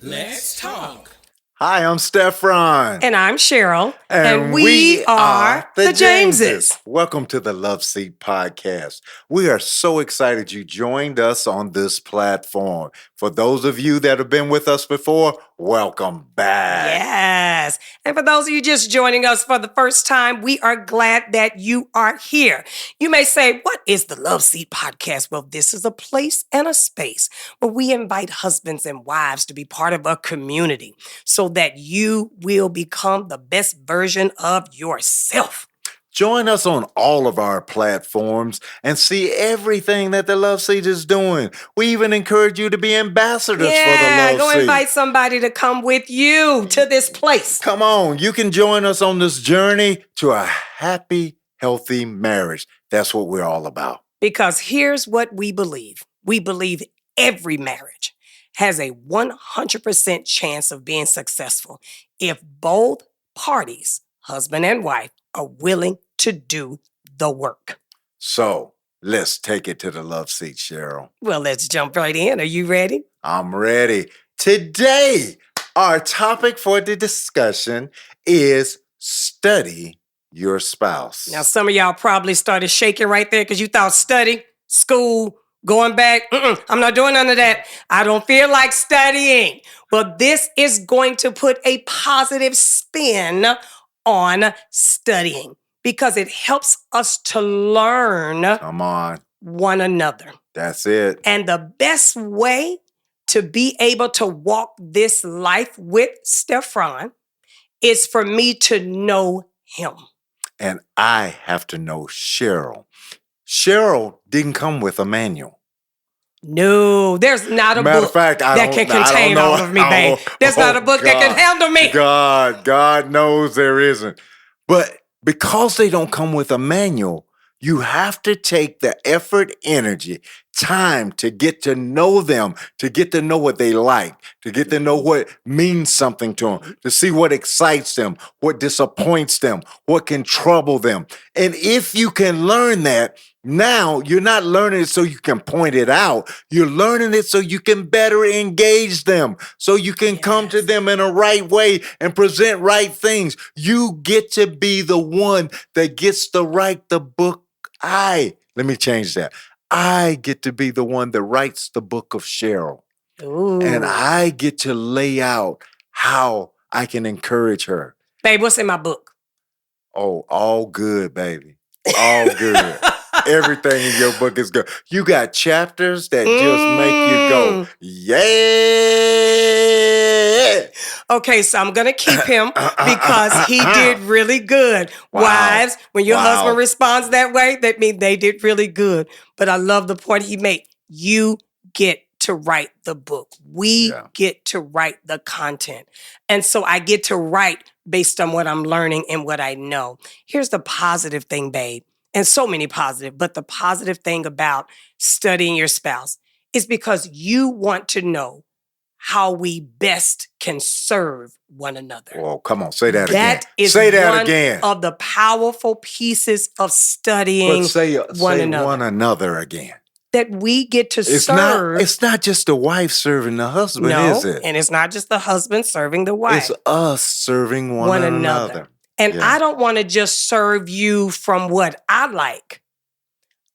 Let's talk. Hi, I'm Stefron. And I'm Cheryl. And we are the Jameses. Welcome to the Love Seat Podcast. We are so excited you joined us on this platform. For those of you that have been with us before, welcome back. Yes. And for those of you just joining us for the first time, we are glad that you are here. You may say, what is the Love Seat Podcast? Well, this is a place and a space where we invite husbands and wives to be part of a community so that you will become the best version of yourself. Join us on all of our platforms and see everything that the Love Seat is doing. We even encourage you to be ambassadors for the Love go Seat. invite somebody to come with you to this place. Come on, you can join us on this journey to a happy, healthy marriage. That's what we're all about. Because here's what we believe. We believe every marriage has a 100% chance of being successful if both parties, husband and wife, are willing to do the work. So let's take it to the Love Seat, Cheryl. Well, let's jump right in. Are you ready? I'm ready. Today, our topic for the discussion is study your spouse. Now, some of y'all probably started shaking right there because you thought study, school, going back. I'm not doing none of that. I don't feel like studying. Well, this is going to put a positive spin on studying because it helps us to learn Come on. one another. That's it. And the best way to be able to walk this life with Stefron is for me to know him. And I have to know Cheryl. Cheryl didn't come with a manual. No, there's not a Matter book of fact, that can contain all of me, babe. There's not a book that can handle me. God knows there isn't. But because they don't come with a manual, you have to take the effort, energy, time to get to know them, to get to know what they like, to get to know what means something to them, to see what excites them, what disappoints them, what can trouble them. And if you can learn that, now you're not learning it so you can point it out. You're learning it so you can better engage them, so you can come to them in a right way and present right things. You get to be the one that gets to write the book. Let me change that. I get to be the one that writes the book of Cheryl. Ooh. And I get to lay out how I can encourage her. Babe, what's in my book? Oh, all good, baby. All good. Everything in your book is good. You got chapters that just make you go, yeah. Okay, so I'm going to keep him because he did really good. Wow. Wives, when your Wow. husband responds that way, that means they did really good. But I love the point he made. You get to write the book. We get to write the content. And so I get to write based on what I'm learning and what I know. Here's the positive thing, babe. And so many positive, but the positive thing about studying your spouse is because you want to know how we best can serve one another. Oh, come on, say that again. That is say that one again. of the powerful pieces of studying But say one another. one another again. That we get to serve. It's not just the wife serving the husband, is it? And it's not just the husband serving the wife. It's us serving one another. And I don't want to just serve you from what I like.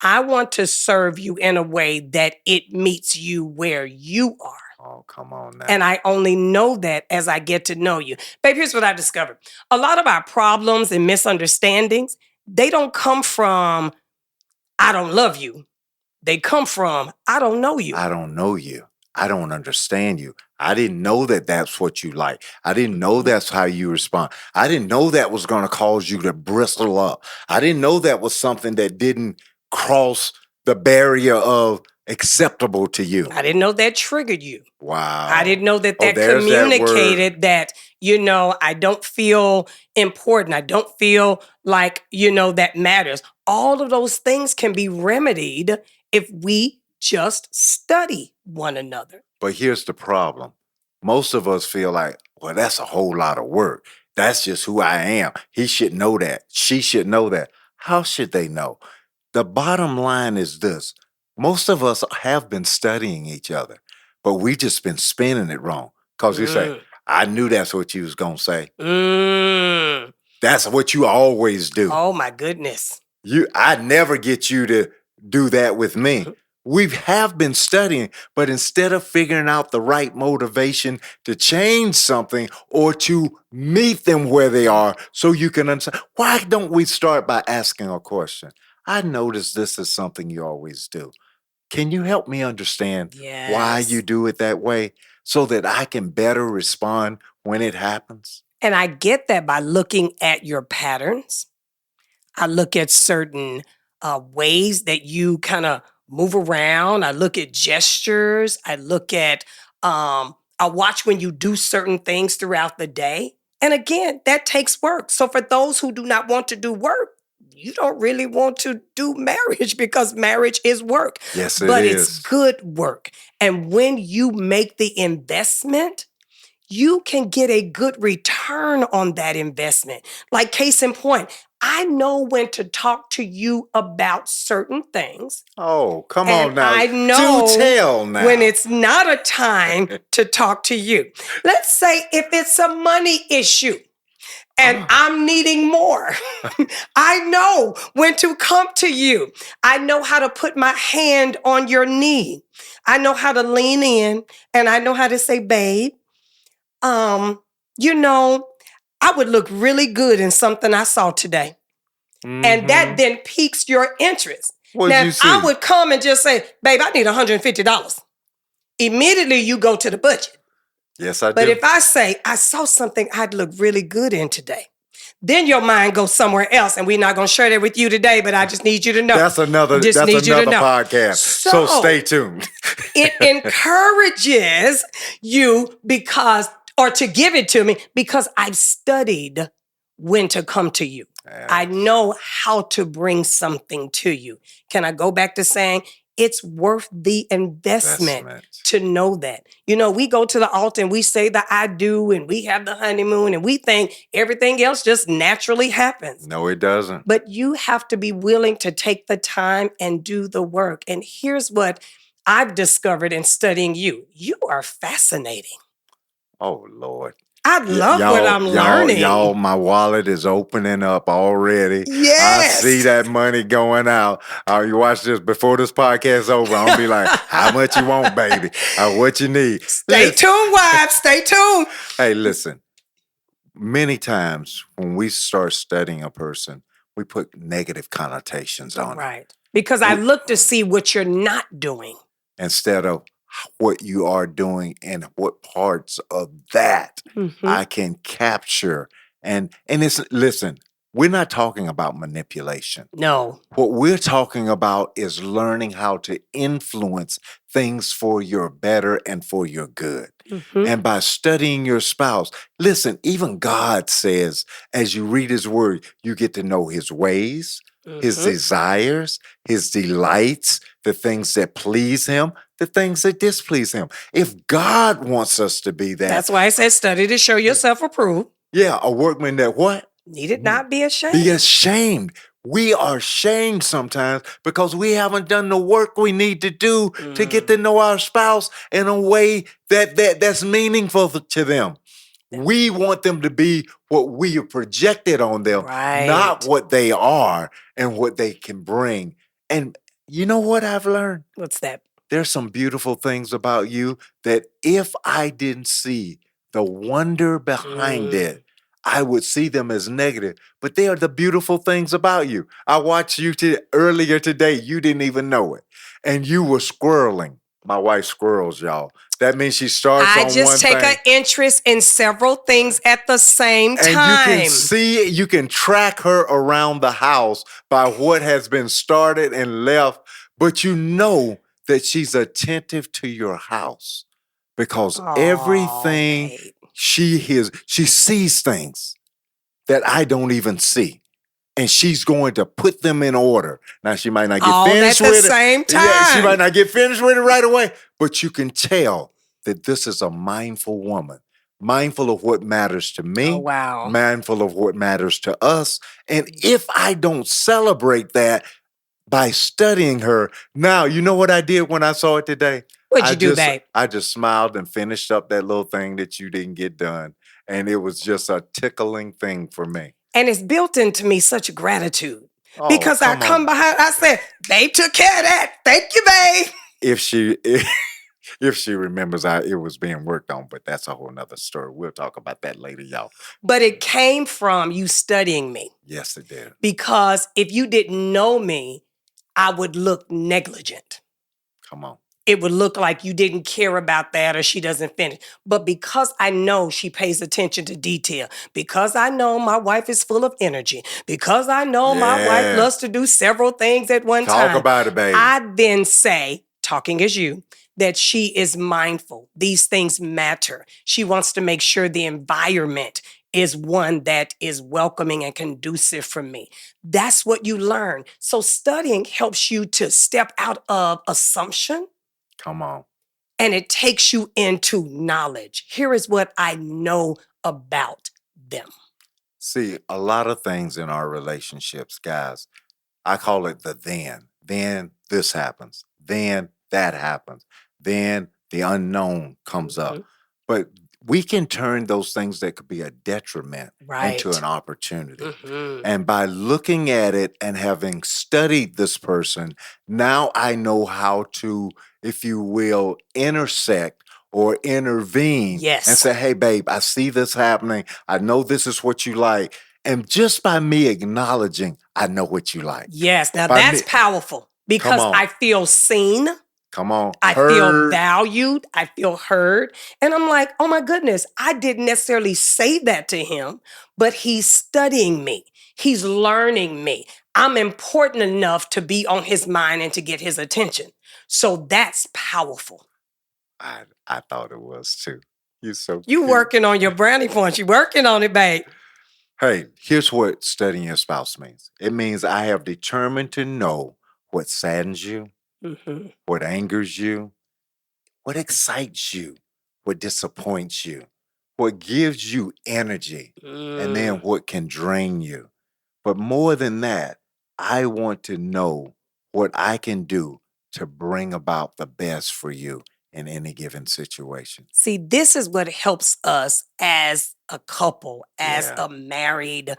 I want to serve you in a way that it meets you where you are. Oh, come on now. And I only know that as I get to know you. Babe, here's what I discovered. A lot of our problems and misunderstandings, they don't come from, I don't love you. They come from, I don't know you. I don't know you. I don't understand you. I didn't know that that's what you like. I didn't know that's how you respond. I didn't know that was going to cause you to bristle up. I didn't know that was something that didn't cross the barrier of acceptable to you. I didn't know that triggered you. Wow. I didn't know that communicated that, I don't feel important. I don't feel like, that matters. All of those things can be remedied if we just study one another. But here's the problem. Most of us feel like, well, that's a whole lot of work. That's just who I am. He should know that. She should know that. How should they know? The bottom line is this. Most of us have been studying each other, but we just been spinning it wrong. Because you say, Mm. I knew that's what you was going to say. Mm. That's what you always do. Oh my goodness. I never get you to do that with me. Mhm. We have been studying, but instead of figuring out the right motivation to change something or to meet them where they are so you can understand, why don't we start by asking a question? I notice this is something you always do. Can you help me understand why you Yes. do it that way so that I can better respond when it happens? And I get that by looking at your patterns. I look at certain ways that you kind of move around. I look at gestures. I watch when you do certain things throughout the day. And again, that takes work. So for those who do not want to do work, you don't really want to do marriage because marriage is work, Yes, it but it's is. good work. And when you make the investment, you can get a good return on that investment. Like, case in point, I know when to talk to you about certain things, Oh, come and on now. I Do know tell now. when it's not a time to talk to you. Let's say if it's a money issue and I'm needing more, I know when to come to you. I know how to put my hand on your knee. I know how to lean in, and I know how to say, babe, you know, I would look really good in something I saw today. And that Mhm. then piques your interest. What'd Now, you if I see? would come and just say, babe, I need $150, immediately you go to the budget. Yes, I But do. if I say, I saw something I'd look really good in today, then your mind goes somewhere else. And we're not going to share that with you today, but I just need you to know. That's another Just that's need you to another know. podcast. So stay tuned. It encourages you or to give it to me because I've studied when to come to you. I Yes. know how to bring something to you. Can I go back to saying it's worth the investment Investment. to know that? You know, we go to the altar and we say the I do and we have the honeymoon and we think everything else just naturally happens. No, it doesn't. But you have to be willing to take the time and do the work. And here's what I've discovered in studying you. You are fascinating. Oh Lord. I love what I'm learning. Y'all, my wallet is opening up already. Yes. I see that money going out. You watch this before this podcast over. I'm gonna be like, how much you want, baby? What you need? Stay tuned, wives. Stay tuned. Hey, listen. Many times when we start studying a person, we put negative connotations on it Right. Because I look to see what you're not doing. instead of what you are doing and what parts of that I can capture. And it's, listen, we're not talking about manipulation. No. What we're talking about is learning how to influence things for your better and for your good. And by studying your spouse, listen, even God says, as you read his word, you get to know his ways, his desires, his delights, the things that please him, the things that displease him. If God wants us to be that, That's why I said study to show yourself approved. yeah, a workman that what? Need it not be ashamed. Be ashamed. We are ashamed sometimes because we haven't done the work we need to do to get to know our spouse in a way that's meaningful to them. We want them to be what we have projected on them, not Right. what they are and what they can bring. And you know what I've learned? What's that? There's some beautiful things about you that if I didn't see the wonder behind it, I would see them as negative, but they are the beautiful things about you. I watched you earlier today. You didn't even know it. And you were squirreling. My wife squirrels, y'all. That means she starts I on just one take thing. an interest in several things at the same And time. you can track her around the house by what has been started and left, but you know that she's attentive to your house because everything babe. she sees things that I don't even see. And she's going to put them in order. Now, she might not get All finished at the with it. same Yeah, she time. might not get finished with it right away, but you can tell that this is a mindful woman, mindful of what matters to me, Oh, wow. mindful of what matters to us. And if I don't celebrate that by studying her, now, you know what I did when I saw it today? What'd you do, babe? I just smiled and finished up that little thing that you didn't get done. And it was just a tickling thing for me. And it's built into me such gratitude Oh, because I come come on. behind, I said, babe took care of that. Thank you, babe. If she if she remembers how it was being worked on, but that's a whole nother story. We'll talk about that later, y'all. But it came from you studying me. Yes, it did. Because if you didn't know me, I would look negligent. Come on. It would look like you didn't care about that or she doesn't finish. But because I know she pays attention to detail, because I know my wife is full of energy, because I know my wife Yeah. loves to do several things at one time, Talk about it, baby. I then say, talking as you, that she is mindful. These things matter. She wants to make sure the environment is one that is welcoming and conducive for me. That's what you learn. So studying helps you to step out of assumption. Come on. And it takes you into knowledge. Here is what I know about them. See, a lot of things in our relationships, guys, I call it the then. Then this happens. Then that happens. Then the unknown comes up. Mhm. But we can turn those things that could be a detriment into Right. an opportunity. Mhm. And by looking at it and having studied this person, now I know how to, if you will, intersect or intervene and Yes. say, hey, babe, I see this happening. I know this is what you like. And just by me acknowledging, I know what you like. Yes. Now By that's me- powerful because on. I feel seen. Come on. I feel Heard. valued. I feel heard. And I'm like, oh my goodness, I didn't necessarily say that to him, but he's studying me. He's learning me. I'm important enough to be on his mind and to get his attention. So that's powerful. I thought it was too. You're so You cute. working on your brownie points. You working on it, babe. Hey, here's what studying your spouse means. It means I have determined to know what saddens you, Mhm. what angers you, what excites you, what disappoints you, what gives you energy, and then Mm. what can drain you. But more than that, I want to know what I can do to bring about the best for you in any given situation. See, this is what helps us as a couple, as Yeah. a married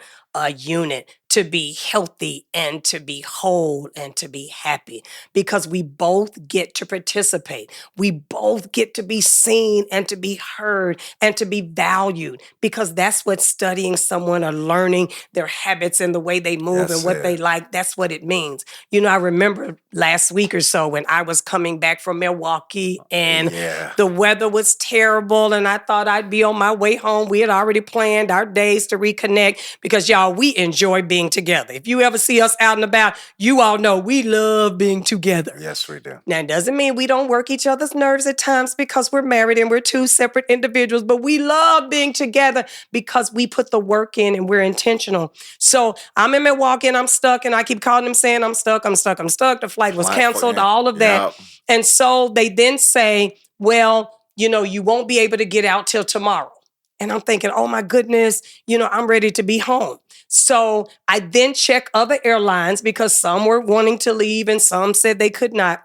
unit, to be healthy and to be whole and to be happy because we both get to participate. We both get to be seen and to be heard and to be valued because that's what studying someone or learning their habits and the way they move That's and what they it. like, that's what it means. You know, I remember last week or so when I was coming back from Milwaukee and Yeah. the weather was terrible and I thought I'd be on my way home. We had already planned our days to reconnect because y'all, we enjoy being together. If you ever see us out and about, you all know we love being together. Yes, we do. Now, it doesn't mean we don't work each other's nerves at times because we're married and we're two separate individuals, but we love being together because we put the work in and we're intentional. So I'm in Milwaukee and I'm stuck and I keep calling them saying I'm stuck. The flight was canceled, all of that. Yep. And so they then say, well, you know, you won't be able to get out till tomorrow. And I'm thinking, oh my goodness, you know, I'm ready to be home. So I then check other airlines because some were wanting to leave and some said they could not.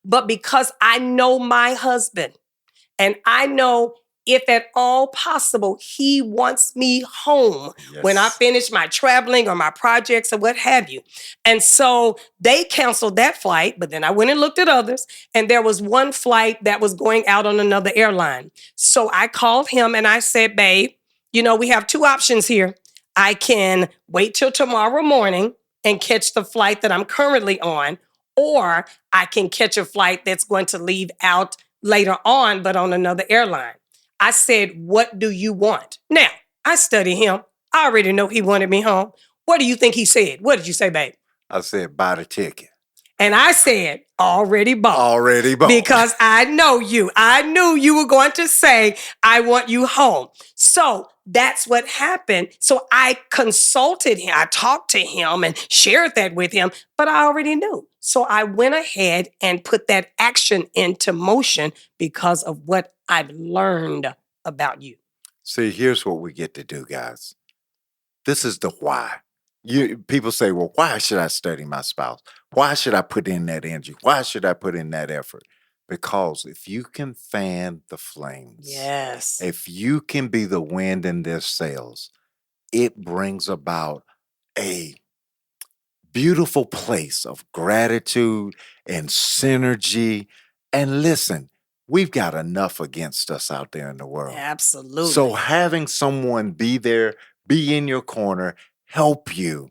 But because I know my husband and I know if at all possible, he wants me home when I Yes. finish my traveling or my projects or what have you. And so they canceled that flight, but then I went and looked at others, and there was one flight that was going out on another airline. So I called him and I said, babe, you know, we have two options here. I can wait till tomorrow morning and catch the flight that I'm currently on, or I can catch a flight that's going to leave out later on, but on another airline. I said, what do you want? Now, I study him. I already know he wanted me home. What do you think he said? What did you say, babe? I said, buy the ticket. And I said, already bought. Already bought. Because I know you. I knew you were going to say, I want you home. So that's what happened. So I consulted him. I talked to him and shared that with him, but I already knew. So I went ahead and put that action into motion because of what I've learned about you. See, here's what we get to do, guys. This is the why. People say, well, why should I study my spouse? Why should I put in that energy? Why should I put in that effort? Because if you can fan the flames, Yes. if you can be the wind in their sails, it brings about a beautiful place of gratitude and synergy. And listen, we've got enough against us out there in the world. Absolutely. So having someone be there, be in your corner, help you,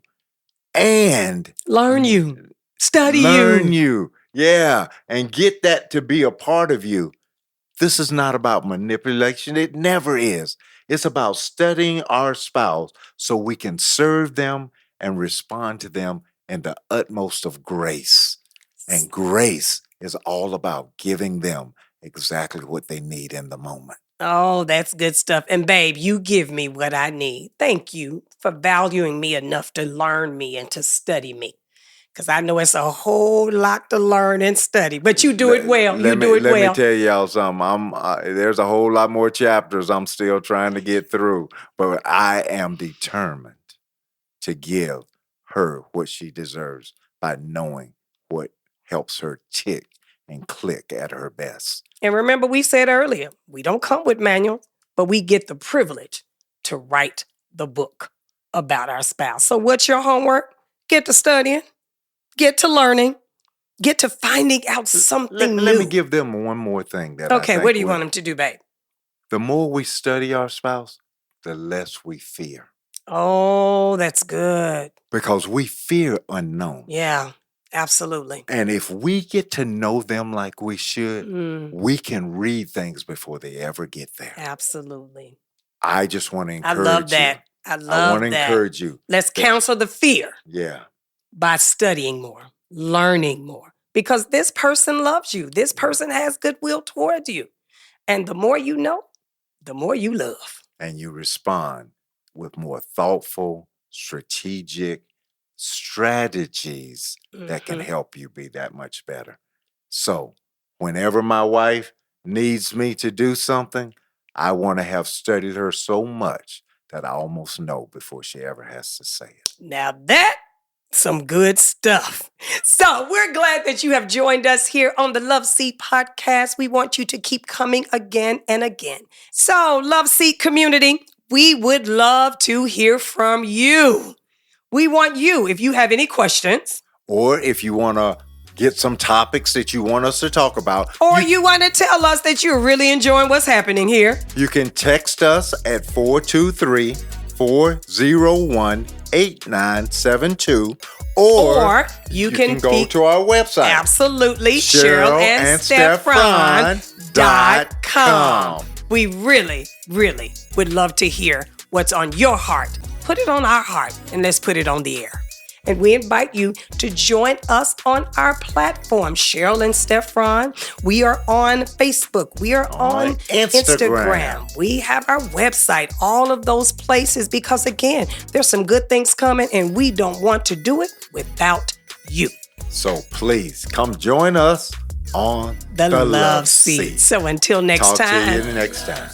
and learn you, study learn you. you. Yeah. And get that to be a part of you. This is not about manipulation. It never is. It's about studying our spouse so we can serve them and respond to them in the utmost of grace. And grace is all about giving them exactly what they need in the moment. Oh, that's good stuff. And babe, you give me what I need. Thank you for valuing me enough to learn me and to study me. Because I know it's a whole lot to learn and study, but you do it well. Let do it let well. me tell y'all something. There's a whole lot more chapters I'm still trying to get through, but I am determined to give her what she deserves by knowing what helps her tick and click at her best. And remember, we said earlier, we don't come with manuals, but we get the privilege to write the book about our spouse. So what's your homework? Get to studying, get to learning, get to finding out something new. Let me give them one more thing that Okay, what do you want them to do, babe? The more we study our spouse, the less we fear. Oh, that's good. Because we fear unknown. Yeah, absolutely. And if we get to know them like we should, we can read things before they ever get there. Absolutely. I just want to encourage you. I love that. I want to encourage you. Let's counsel the fear. Yeah. By studying more, learning more. Because this person loves you. This person has goodwill towards you. And the more you know, the more you love. And you respond with more thoughtful, strategic strategies that can help you be that much better. So whenever my wife needs me to do something, I want to have studied her so much that I almost know before she ever has to say it. Now that some good stuff. So we're glad that you have joined us here on the Love Seat podcast. We want you to keep coming again and again. So Love Seat community, we would love to hear from you. We want you, if you have any questions. Or if you want to get some topics that you want us to talk about. Or you want to tell us that you're really enjoying what's happening here. You can text us at 423-401-8972. Or you can go to our website. Absolutely. CherylAndStephron.com. We really, really would love to hear what's on your heart. Put it on our heart and let's put it on the air. And we invite you to join us on our platform, Cheryl and Stephron. We are on Facebook. We are on Instagram. We have our website, all of those places, because again, there's some good things coming and we don't want to do it without you. So please come join us on the Love Seat. So until next time. Talk to you next time.